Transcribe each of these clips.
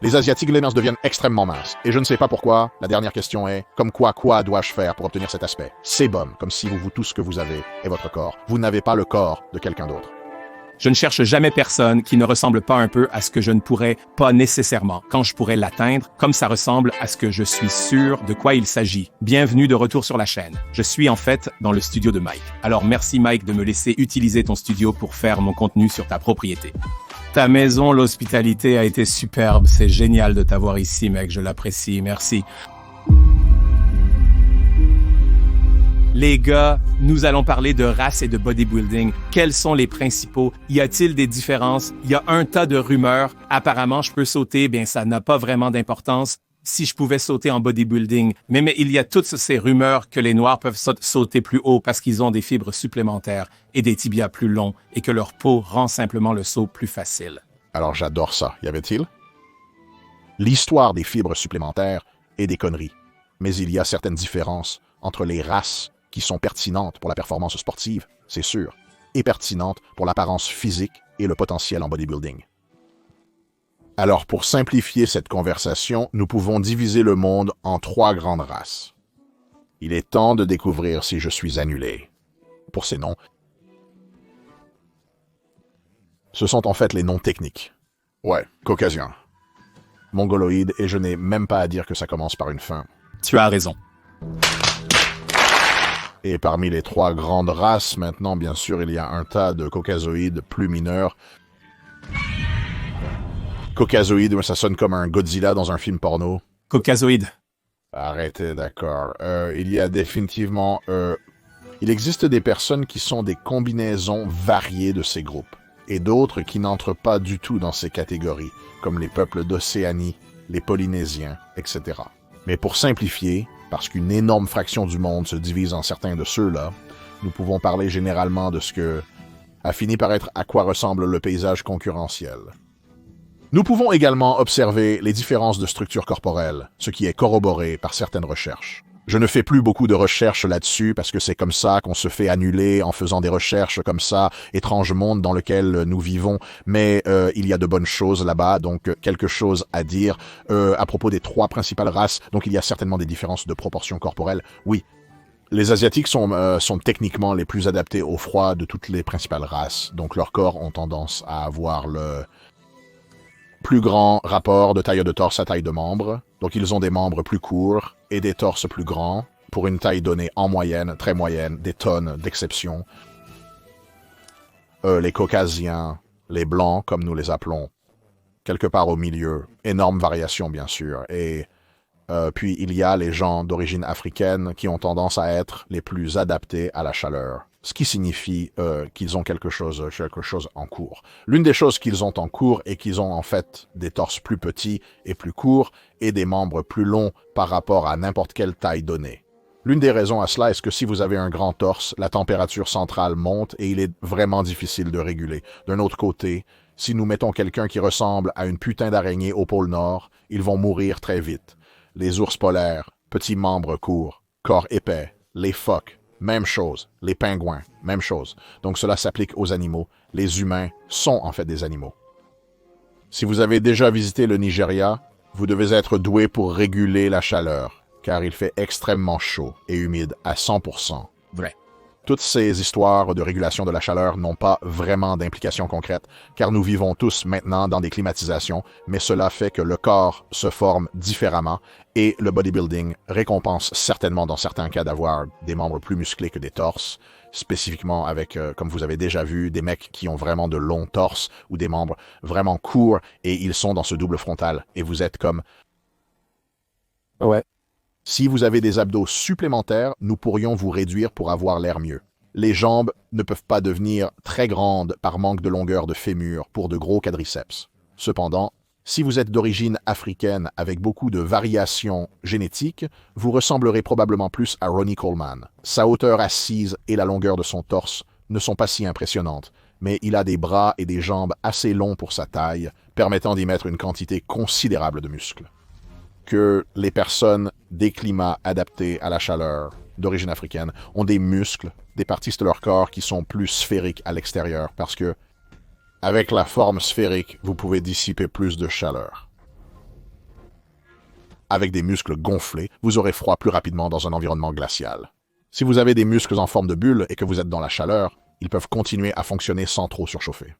Les Asiatiques, les minces deviennent extrêmement minces. Et je ne sais pas pourquoi. La dernière question est, comme quoi dois-je faire pour obtenir cet aspect? Sébum, comme si tout ce que vous avez est votre corps. Vous n'avez pas le corps de quelqu'un d'autre. Je ne cherche jamais personne qui ne ressemble pas un peu à ce que je ne pourrais pas nécessairement quand je pourrais l'atteindre, comme ça ressemble à ce que je suis sûr de quoi il s'agit. Bienvenue de retour sur la chaîne. Je suis en fait dans le studio de Mike. Alors merci Mike de me laisser utiliser ton studio pour faire mon contenu sur ta propriété. Ta maison, l'hospitalité a été superbe. C'est génial de t'avoir ici, mec. Je l'apprécie. Merci. Les gars, nous allons parler de race et de bodybuilding. Quels sont les principaux? Y a-t-il des différences? Il y a un tas de rumeurs. Apparemment, je peux sauter. Bien, ça n'a pas vraiment d'importance si je pouvais sauter en bodybuilding. Mais il y a toutes ces rumeurs que les Noirs peuvent sauter plus haut parce qu'ils ont des fibres supplémentaires et des tibias plus longs et que leur peau rend simplement le saut plus facile. Alors j'adore ça. Y avait-il? L'histoire des fibres supplémentaires est des conneries. Mais il y a certaines différences entre les races qui sont pertinentes pour la performance sportive, c'est sûr, et pertinentes pour l'apparence physique et le potentiel en bodybuilding. Alors, pour simplifier cette conversation, nous pouvons diviser le monde en 3 grandes races. Il est temps de découvrir si je suis annulé. Pour ces noms, ce sont en fait les noms techniques. Ouais, caucasien, mongoloïde, et je n'ai même pas à dire que ça commence par une fin. Tu as raison. Et parmi les 3 grandes races, maintenant, bien sûr, il y a un tas de caucasoïdes plus mineurs. Caucasoïde, ça sonne comme un Godzilla dans un film porno. Caucasoïde. Arrêtez, d'accord. Il y a définitivement... il existe des personnes qui sont des combinaisons variées de ces groupes, et d'autres qui n'entrent pas du tout dans ces catégories, comme les peuples d'Océanie, les Polynésiens, etc. Mais pour simplifier, parce qu'une énorme fraction du monde se divise en certains de ceux-là, nous pouvons parler généralement de ce que a fini par être à quoi ressemble le paysage concurrentiel. Nous pouvons également observer les différences de structure corporelle, ce qui est corroboré par certaines recherches. Je ne fais plus beaucoup de recherches là-dessus parce que c'est comme ça qu'on se fait annuler en faisant des recherches comme ça, étrange monde dans lequel nous vivons, mais il y a de bonnes choses là-bas, donc quelque chose à dire à propos des 3 principales races. Donc il y a certainement des différences de proportion corporelle, oui. Les Asiatiques sont techniquement les plus adaptés au froid de toutes les principales races, donc leurs corps ont tendance à avoir le plus grand rapport de taille de torse à taille de membres, donc ils ont des membres plus courts et des torses plus grands, pour une taille donnée en moyenne, très moyenne, des tonnes d'exceptions. Les Caucasiens, les Blancs, comme nous les appelons, quelque part au milieu, énorme variation bien sûr, et puis il y a les gens d'origine africaine qui ont tendance à être les plus adaptés à la chaleur, ce qui signifie qu'ils ont quelque chose en cours. L'une des choses qu'ils ont en cours est qu'ils ont en fait des torses plus petits et plus courts et des membres plus longs par rapport à n'importe quelle taille donnée. L'une des raisons à cela est que si vous avez un grand torse, la température centrale monte et il est vraiment difficile de réguler. D'un autre côté, si nous mettons quelqu'un qui ressemble à une putain d'araignée au pôle Nord, ils vont mourir très vite. Les ours polaires, petits membres courts, corps épais, les phoques, même chose, les pingouins, même chose. Donc cela s'applique aux animaux. Les humains sont en fait des animaux. Si vous avez déjà visité le Nigeria, vous devez être doué pour réguler la chaleur, car il fait extrêmement chaud et humide à 100%. Vrai. Toutes ces histoires de régulation de la chaleur n'ont pas vraiment d'implications concrètes, car nous vivons tous maintenant dans des climatisations, mais cela fait que le corps se forme différemment et le bodybuilding récompense certainement dans certains cas d'avoir des membres plus musclés que des torses, spécifiquement avec, comme vous avez déjà vu, des mecs qui ont vraiment de longs torses ou des membres vraiment courts et ils sont dans ce double frontal et vous êtes comme... Ouais. Si vous avez des abdos supplémentaires, nous pourrions vous réduire pour avoir l'air mieux. Les jambes ne peuvent pas devenir très grandes par manque de longueur de fémur pour de gros quadriceps. Cependant, si vous êtes d'origine africaine avec beaucoup de variations génétiques, vous ressemblerez probablement plus à Ronnie Coleman. Sa hauteur assise et la longueur de son torse ne sont pas si impressionnantes, mais il a des bras et des jambes assez longs pour sa taille, permettant d'y mettre une quantité considérable de muscles. Que les personnes des climats adaptés à la chaleur d'origine africaine ont des muscles, des parties de leur corps qui sont plus sphériques à l'extérieur parce que, avec la forme sphérique, vous pouvez dissiper plus de chaleur. avec des muscles gonflés, vous aurez froid plus rapidement dans un environnement glacial. Si vous avez des muscles en forme de bulle et que vous êtes dans la chaleur, ils peuvent continuer à fonctionner sans trop surchauffer.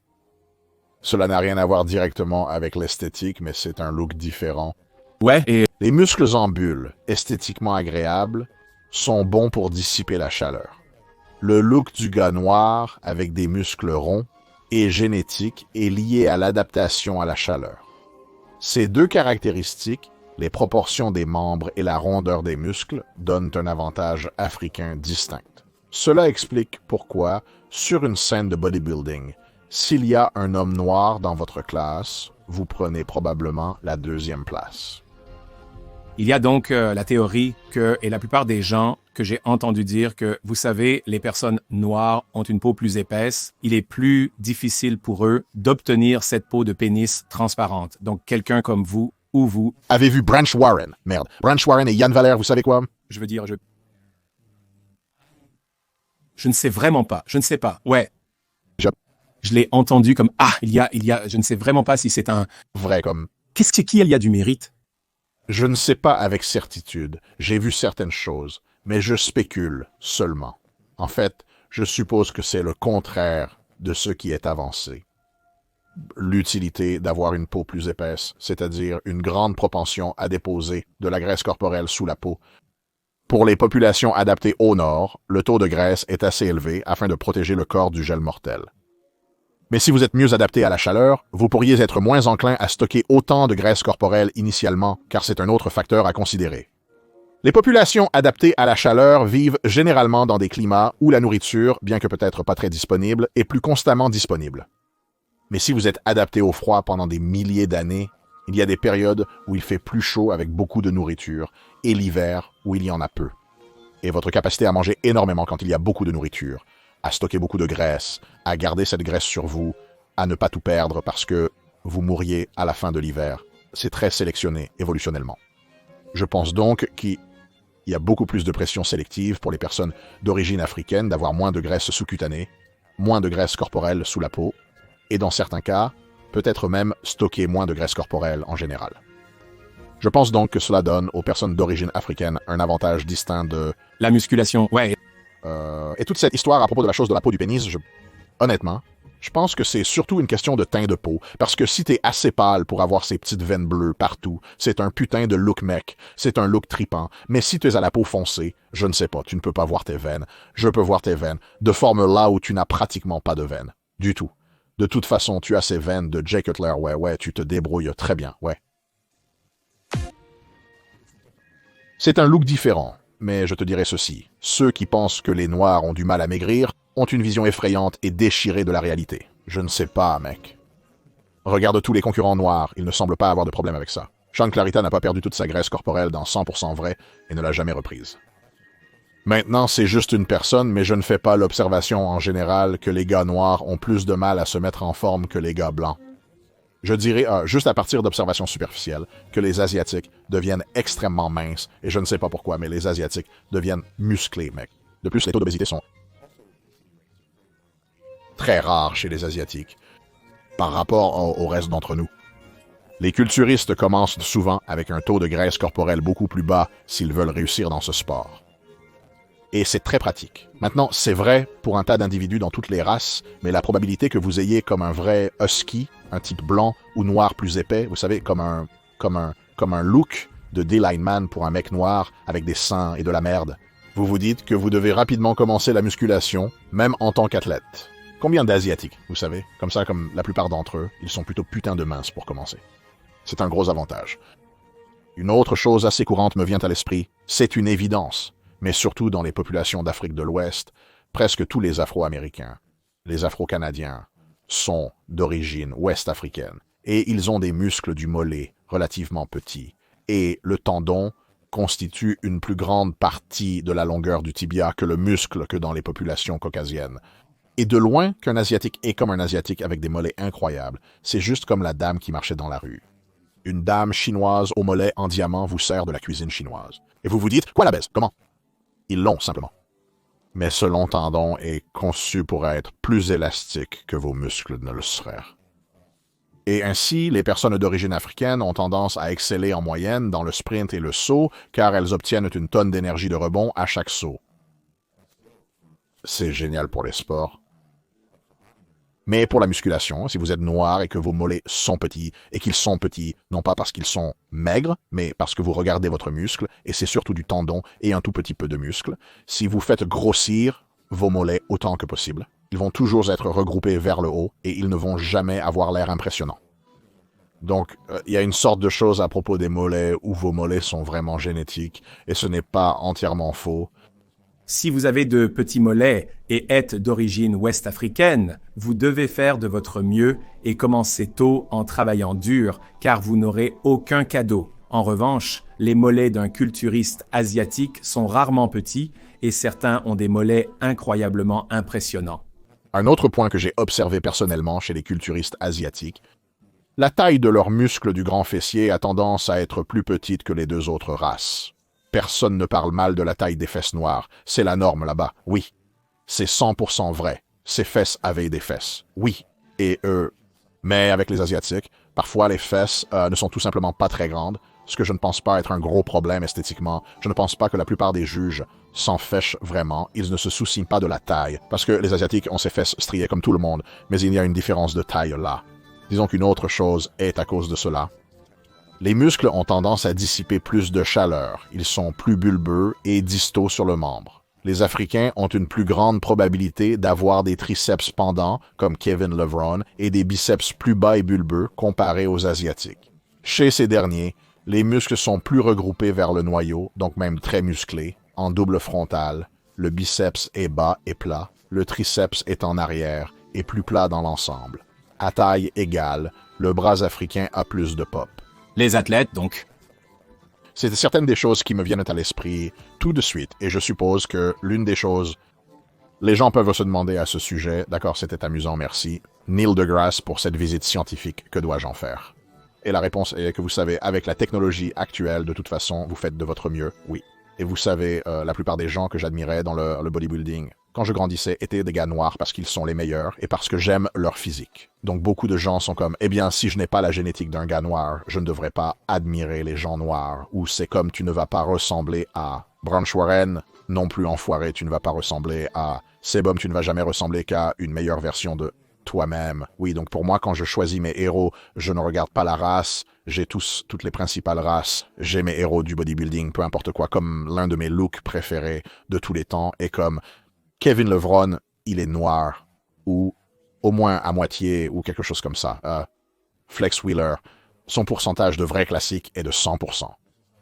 Cela n'a rien à voir directement avec l'esthétique, mais c'est un look différent. Ouais, et Les muscles en bulle, esthétiquement agréables, sont bons pour dissiper la chaleur. Le look du gars noir, avec des muscles ronds, et génétique, est lié à l'adaptation à la chaleur. Ces deux caractéristiques, les proportions des membres et la rondeur des muscles, donnent un avantage africain distinct. Cela explique pourquoi, sur une scène de bodybuilding, s'il y a un homme noir dans votre classe, vous prenez probablement la deuxième place. il y a donc la théorie que, et la plupart des gens que j'ai entendu dire que, vous savez, les personnes noires ont une peau plus épaisse, il est plus difficile pour eux d'obtenir cette peau de pénis transparente. Donc, quelqu'un comme vous ou vous, Avez vu Branch Warren? Merde. Branch Warren et Yann Valère, vous savez quoi? je veux dire, je ne sais vraiment pas, je ne sais pas, ouais. Je l'ai entendu comme, je ne sais vraiment pas si c'est un... Vrai comme... Qu'est-ce qu'il y a du mérite? Je ne sais pas avec certitude. J'ai vu certaines choses, mais je spécule seulement. En fait, je suppose que c'est le contraire de ce qui est avancé. L'utilité d'avoir une peau plus épaisse, c'est-à-dire une grande propension à déposer de la graisse corporelle sous la peau. Pour les populations adaptées au nord, le taux de graisse est assez élevé afin de protéger le corps du gel mortel. Mais si vous êtes mieux adapté à la chaleur, vous pourriez être moins enclin à stocker autant de graisse corporelle initialement, car c'est un autre facteur à considérer. Les populations adaptées à la chaleur vivent généralement dans des climats où la nourriture, bien que peut-être pas très disponible, est plus constamment disponible. Mais si vous êtes adapté au froid pendant des milliers d'années, il y a des périodes où il fait plus chaud avec beaucoup de nourriture, et l'hiver où il y en a peu. Et votre capacité à manger énormément quand il y a beaucoup de nourriture, à stocker beaucoup de graisse, à garder cette graisse sur vous, à ne pas tout perdre parce que vous mourriez à la fin de l'hiver, c'est très sélectionné évolutionnellement. Je pense donc qu'il y a beaucoup plus de pression sélective pour les personnes d'origine africaine d'avoir moins de graisse sous-cutanée, moins de graisse corporelle sous la peau, et dans certains cas, peut-être même stocker moins de graisse corporelle en général. Je pense donc que cela donne aux personnes d'origine africaine un avantage distinct de... La musculation, ouais. Et toute cette histoire à propos de la chose de la peau du pénis, honnêtement, je pense que c'est surtout une question de teint de peau. Parce que si t'es assez pâle pour avoir ces petites veines bleues partout, c'est un putain de look mec. C'est un look tripant. Mais si tu es à la peau foncée, je ne sais pas, tu ne peux pas voir tes veines. Je peux voir tes veines. De forme là où tu n'as pratiquement pas de veines. Du tout. De toute façon, tu as ces veines de Jay Cutler, ouais, tu te débrouilles très bien, ouais. C'est un look différent. Mais je te dirais ceci, ceux qui pensent que les Noirs ont du mal à maigrir ont une vision effrayante et déchirée de la réalité. Je ne sais pas, mec. Regarde tous les concurrents noirs, ils ne semblent pas avoir de problème avec ça. Sean Clarita n'a pas perdu toute sa graisse corporelle dans 100% vrai et ne l'a jamais reprise. Maintenant, c'est juste une personne, mais je ne fais pas l'observation en général que les gars noirs ont plus de mal à se mettre en forme que les gars blancs. Je dirais, juste à partir d'observations superficielles, que les Asiatiques deviennent extrêmement minces, et je ne sais pas pourquoi, mais les Asiatiques deviennent musclés, mec. De plus, les taux d'obésité sont très rares chez les Asiatiques, par rapport au reste d'entre nous. Les culturistes commencent souvent avec un taux de graisse corporelle beaucoup plus bas s'ils veulent réussir dans ce sport. Et c'est très pratique. Maintenant, c'est vrai pour un tas d'individus dans toutes les races, mais la probabilité que vous ayez comme un vrai husky, un type blanc ou noir plus épais, vous savez, comme un look de D-lineman pour un mec noir avec des seins et de la merde, vous vous dites que vous devez rapidement commencer la musculation, même en tant qu'athlète. Combien d'Asiatiques, vous savez? Comme ça, comme la plupart d'entre eux, ils sont plutôt putain de minces pour commencer. C'est un gros avantage. Une autre chose assez courante me vient à l'esprit, c'est une évidence. Mais surtout dans les populations d'Afrique de l'Ouest, presque tous les Afro-Américains, les Afro-Canadiens, sont d'origine ouest-africaine, et ils ont des muscles du mollet relativement petits, et le tendon constitue une plus grande partie de la longueur du tibia que le muscle que dans les populations caucasiennes. Et de loin qu'un Asiatique est comme un Asiatique avec des mollets incroyables, c'est juste comme la dame qui marchait dans la rue. Une dame chinoise au mollet en diamant vous sert de la cuisine chinoise. Et vous vous dites, quoi la baisse? Comment? Ils l'ont, simplement. Mais ce long tendon est conçu pour être plus élastique que vos muscles ne le seraient. Et ainsi, les personnes d'origine africaine ont tendance à exceller en moyenne dans le sprint et le saut, car elles obtiennent une tonne d'énergie de rebond à chaque saut. C'est génial pour les sports. Mais pour la musculation, si vous êtes noir et que vos mollets sont petits, et qu'ils sont petits, non pas parce qu'ils sont maigres, mais parce que vous regardez votre muscle, et c'est surtout du tendon et un tout petit peu de muscle, si vous faites grossir vos mollets autant que possible, ils vont toujours être regroupés vers le haut, et ils ne vont jamais avoir l'air impressionnants. Donc, il y a une sorte de chose à propos des mollets où vos mollets sont vraiment génétiques, et ce n'est pas entièrement faux. Si vous avez de petits mollets et êtes d'origine ouest-africaine, vous devez faire de votre mieux et commencer tôt en travaillant dur, car vous n'aurez aucun cadeau. En revanche, les mollets d'un culturiste asiatique sont rarement petits et certains ont des mollets incroyablement impressionnants. Un autre point que j'ai observé personnellement chez les culturistes asiatiques, la taille de leurs muscles du grand fessier a tendance à être plus petite que les deux autres races. Personne ne parle mal de la taille des fesses noires. C'est la norme là-bas. Oui. C'est 100% vrai. Ces fesses avaient des fesses. Oui. Et mais avec les Asiatiques, parfois les fesses ne sont tout simplement pas très grandes, ce que je ne pense pas être un gros problème esthétiquement. Je ne pense pas que la plupart des juges s'en fichent vraiment. Ils ne se soucient pas de la taille, parce que les Asiatiques ont ces fesses striées comme tout le monde, mais il y a une différence de taille là. Disons qu'une autre chose est à cause de cela. Les muscles ont tendance à dissiper plus de chaleur, ils sont plus bulbeux et distaux sur le membre. Les Africains ont une plus grande probabilité d'avoir des triceps pendants, comme Kevin Levron, et des biceps plus bas et bulbeux comparés aux Asiatiques. Chez ces derniers, les muscles sont plus regroupés vers le noyau, donc même très musclés, en double frontal, le biceps est bas et plat, le triceps est en arrière et plus plat dans l'ensemble. À taille égale, le bras africain a plus de pop. Les athlètes, donc. C'est certaines des choses qui me viennent à l'esprit tout de suite, et je suppose que l'une des choses... Les gens peuvent se demander à ce sujet, d'accord, c'était amusant, merci. Neil deGrasse pour cette visite scientifique, que dois-je en faire? Et la réponse est que vous savez, avec la technologie actuelle, de toute façon, vous faites de votre mieux, oui. Et vous savez, la plupart des gens que j'admirais dans le bodybuilding, quand je grandissais, étaient des gars noirs parce qu'ils sont les meilleurs et parce que j'aime leur physique. Donc beaucoup de gens sont comme, eh bien, si je n'ai pas la génétique d'un gars noir, je ne devrais pas admirer les gens noirs. Ou c'est comme, tu ne vas pas ressembler à Branch Warren, non plus enfoiré, tu ne vas pas ressembler à Sebum, tu ne vas jamais ressembler qu'à une meilleure version de toi-même. Oui, donc pour moi, quand je choisis mes héros, je ne regarde pas la race, j'ai toutes les principales races, j'ai mes héros du bodybuilding, peu importe quoi, comme l'un de mes looks préférés de tous les temps, et comme Kevin Levron, il est noir, ou au moins à moitié, ou quelque chose comme ça. Flex Wheeler, son pourcentage de vrai classique est de 100%.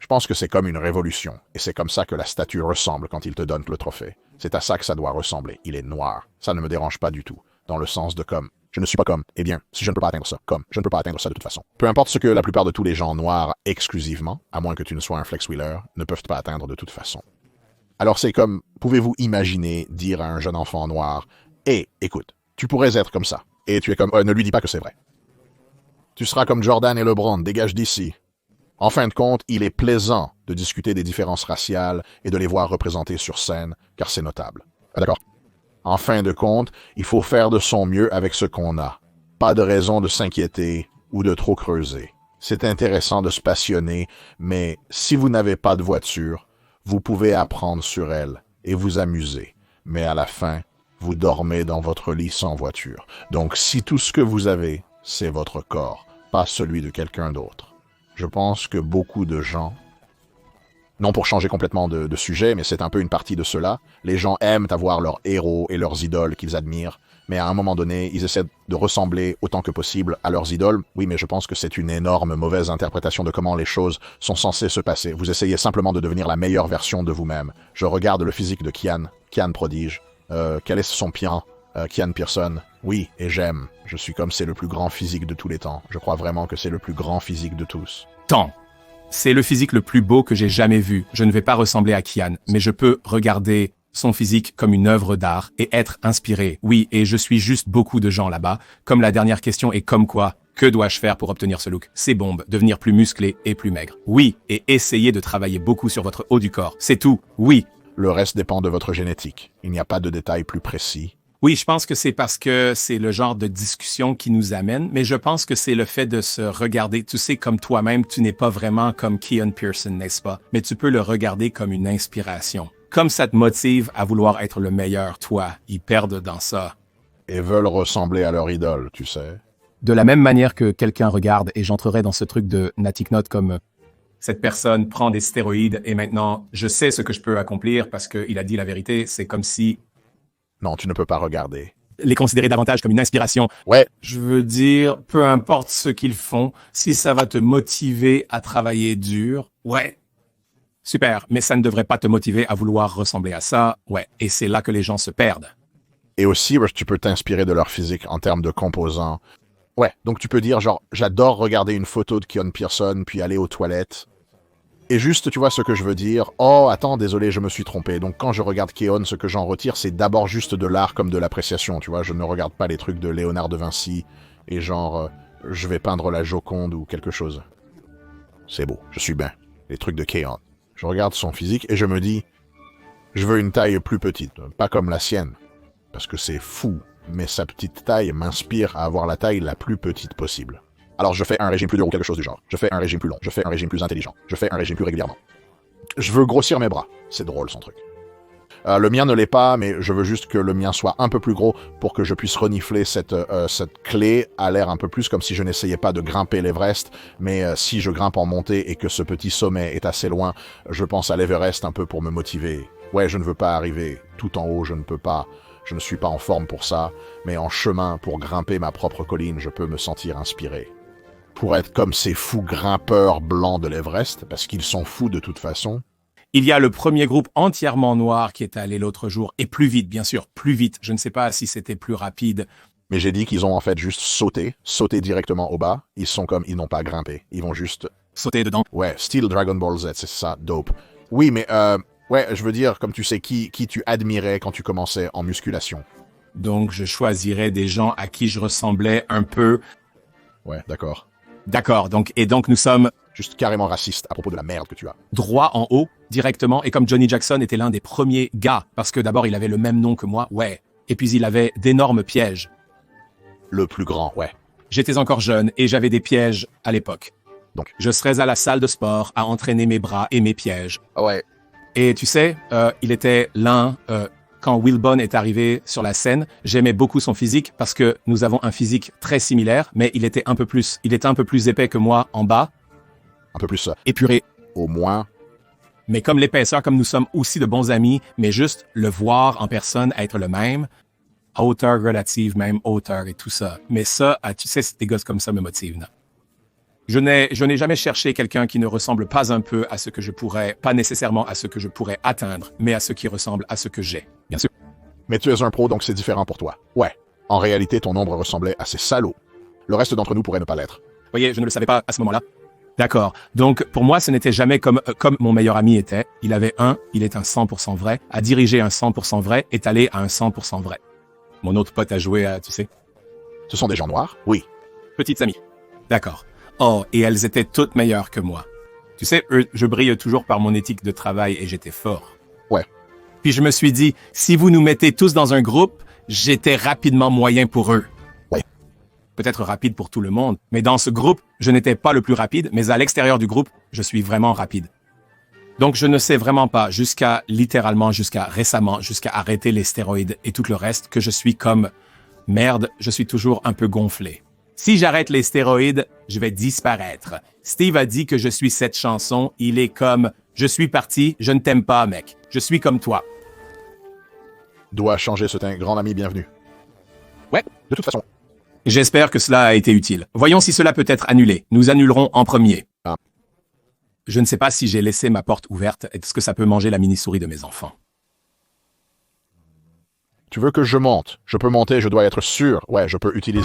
Je pense que c'est comme une révolution, et c'est comme ça que la statue ressemble quand il te donne le trophée. C'est à ça que ça doit ressembler. Il est noir. Ça ne me dérange pas du tout, dans le sens de comme, je ne suis pas comme, eh bien, si je ne peux pas atteindre ça, comme, je ne peux pas atteindre ça de toute façon. Peu importe ce que la plupart de tous les gens noirs exclusivement, à moins que tu ne sois un Flex Wheeler, ne peuvent pas atteindre de toute façon. Alors c'est comme, pouvez-vous imaginer dire à un jeune enfant noir, « Hé, écoute, tu pourrais être comme ça. » Et tu es comme, ne lui dis pas que c'est vrai. Tu seras comme Jordan et LeBron, dégage d'ici. En fin de compte, il est plaisant de discuter des différences raciales et de les voir représentées sur scène, car c'est notable. D'accord? En fin de compte, il faut faire de son mieux avec ce qu'on a. Pas de raison de s'inquiéter ou de trop creuser. C'est intéressant de se passionner, mais si vous n'avez pas de voiture, vous pouvez apprendre sur elle et vous amuser. Mais à la fin, vous dormez dans votre lit sans voiture. Donc si tout ce que vous avez, c'est votre corps, pas celui de quelqu'un d'autre. Je pense que beaucoup de gens, non pour changer complètement de sujet, mais c'est un peu une partie de cela, les gens aiment avoir leurs héros et leurs idoles qu'ils admirent, mais à un moment donné, ils essaient de ressembler autant que possible à leurs idoles. Oui, mais je pense que c'est une énorme mauvaise interprétation de comment les choses sont censées se passer. Vous essayez simplement de devenir la meilleure version de vous-même. Je regarde le physique de Kian prodige. Quel est son pian? Kian Pearson. Oui, et j'aime. Je suis comme c'est le plus grand physique de tous les temps. Je crois vraiment que c'est le plus grand physique de tous. Tant. C'est le physique le plus beau que j'ai jamais vu. Je ne vais pas ressembler à Kian, mais je peux regarder son physique comme une œuvre d'art et être inspiré. Oui, et je suis juste beaucoup de gens là-bas. Comme la dernière question est comme quoi, que dois-je faire pour obtenir ce look? C'est bombe, devenir plus musclé et plus maigre. Oui, et essayez de travailler beaucoup sur votre haut du corps. C'est tout, oui. Le reste dépend de votre génétique. Il n'y a pas de détails plus précis. Oui, je pense que c'est parce que c'est le genre de discussion qui nous amène, mais je pense que c'est le fait de se regarder. Tu sais, comme toi-même, tu n'es pas vraiment comme Keon Pearson, n'est-ce pas? Mais tu peux le regarder comme une inspiration. Comme ça te motive à vouloir être le meilleur, toi, ils perdent dans ça. Et veulent ressembler à leur idole, tu sais. De la même manière que quelqu'un regarde, et j'entrerai dans ce truc de Natic Note comme cette personne prend des stéroïdes et maintenant je sais ce que je peux accomplir parce qu'il a dit la vérité, c'est comme si Non, tu ne peux pas regarder. les considérer davantage comme une inspiration. Ouais, Je veux dire, peu importe ce qu'ils font, si ça va te motiver à travailler dur, ouais, super, mais ça ne devrait pas te motiver à vouloir ressembler à ça, ouais, et c'est là que les gens se perdent. et aussi, tu peux t'inspirer de leur physique en termes de composants. Ouais, donc tu peux dire, genre, j'adore regarder une photo de Keon Pearson, puis aller aux toilettes. Et juste, tu vois ce que je veux dire? Oh, attends, désolé, je me suis trompé. Donc quand je regarde Keon, ce que j'en retire, c'est d'abord juste de l'art comme de l'appréciation, tu vois? Je ne regarde pas les trucs de Léonard de Vinci, et genre, je vais peindre la Joconde ou quelque chose. C'est beau, je suis bien. Les trucs de Keon. Je regarde son physique et je me dis, je veux une taille plus petite, pas comme la sienne. Parce que c'est fou, mais sa petite taille m'inspire à avoir la taille la plus petite possible. Alors je fais un régime plus dur ou quelque chose du genre. Je fais un régime plus long. Je fais un régime plus intelligent. Je fais un régime plus régulièrement. Je veux grossir mes bras. C'est drôle son truc. Le mien ne l'est pas, mais je veux juste que le mien soit un peu plus gros pour que je puisse renifler cette clé à l'air un peu plus comme si je n'essayais pas de grimper l'Everest, mais si je grimpe en montée et que ce petit sommet est assez loin, je pense à l'Everest un peu pour me motiver. Ouais, je ne veux pas arriver tout en haut, je ne peux pas. Je ne suis pas en forme pour ça, mais en chemin pour grimper ma propre colline, je peux me sentir inspiré. Pour être comme ces fous grimpeurs blancs de l'Everest, parce qu'ils sont fous de toute façon. Il y a le premier groupe entièrement noir qui est allé l'autre jour, et plus vite, bien sûr, plus vite. Je ne sais pas si c'était plus rapide. Mais j'ai dit qu'ils ont en fait juste sauté directement au bas. Ils sont comme, ils n'ont pas grimpé. Ils vont juste... Sauter dedans. Ouais, style Dragon Ball Z, c'est ça, dope. Oui, mais ouais, je veux dire, comme tu sais, qui tu admirais quand tu commençais en musculation. Donc, je choisirais des gens à qui je ressemblais un peu. Ouais, d'accord. D'accord, donc nous sommes Juste carrément raciste à propos de la merde que tu as. droit en haut, directement, et comme Johnny Jackson était l'un des premiers gars, parce que d'abord il avait le même nom que moi, ouais, et puis il avait d'énormes pièges. Le plus grand, ouais. J'étais encore jeune et j'avais des pièges à l'époque. Donc. Je serais à la salle de sport à entraîner mes bras et mes pièges. Ouais. Et tu sais, il était l'un... quand Wilbon est arrivé sur la scène, j'aimais beaucoup son physique parce que nous avons un physique très similaire, mais il était un peu plus épais que moi en bas. Un peu plus Épuré. au moins. Mais comme l'épaisseur, comme nous sommes aussi de bons amis, mais juste le voir en personne être le même, hauteur relative, même hauteur et tout ça. Mais ça, tu sais, des gosses comme ça me motivent, non? Je n'ai jamais cherché quelqu'un qui ne ressemble pas un peu à ce que je pourrais, pas nécessairement à ce que je pourrais atteindre, mais à ce qui ressemble à ce que j'ai, bien sûr. Mais tu es un pro, donc c'est différent pour toi. Ouais. En réalité, ton ombre ressemblait à ces salauds. Le reste d'entre nous pourrait ne pas l'être. Voyez, je ne le savais pas à ce moment-là. D'accord. Donc, pour moi, ce n'était jamais comme mon meilleur ami était. Il est un 100% vrai. À diriger un 100% vrai est aller à un 100% vrai. Mon autre pote a joué à, tu sais. Ce sont des gens noirs? Oui. Petites amies. D'accord. Oh, et elles étaient toutes meilleures que moi. Tu sais, je brille toujours par mon éthique de travail et j'étais fort. Ouais. Puis je me suis dit, si vous nous mettez tous dans un groupe, j'étais rapidement moyen pour eux. Ouais. Peut-être rapide pour tout le monde, mais dans ce groupe, je n'étais pas le plus rapide, mais à l'extérieur du groupe, je suis vraiment rapide. Donc je ne sais vraiment pas, jusqu'à récemment, jusqu'à arrêter les stéroïdes et tout le reste, que je suis comme, merde, je suis toujours un peu gonflé. Si j'arrête les stéroïdes, je vais disparaître. Steve a dit que je suis cette chanson, il est comme, je suis parti, je ne t'aime pas, mec. Je suis comme toi. Doit changer, c'est un grand ami bienvenu. Ouais. De toute façon. J'espère que cela a été utile. Voyons si cela peut être annulé. Nous annulerons en premier. Ah. Je ne sais pas si j'ai laissé ma porte ouverte. Est-ce que ça peut manger la mini-souris de mes enfants? Tu veux que je monte? Je peux monter, je dois être sûr. Ouais, je peux utiliser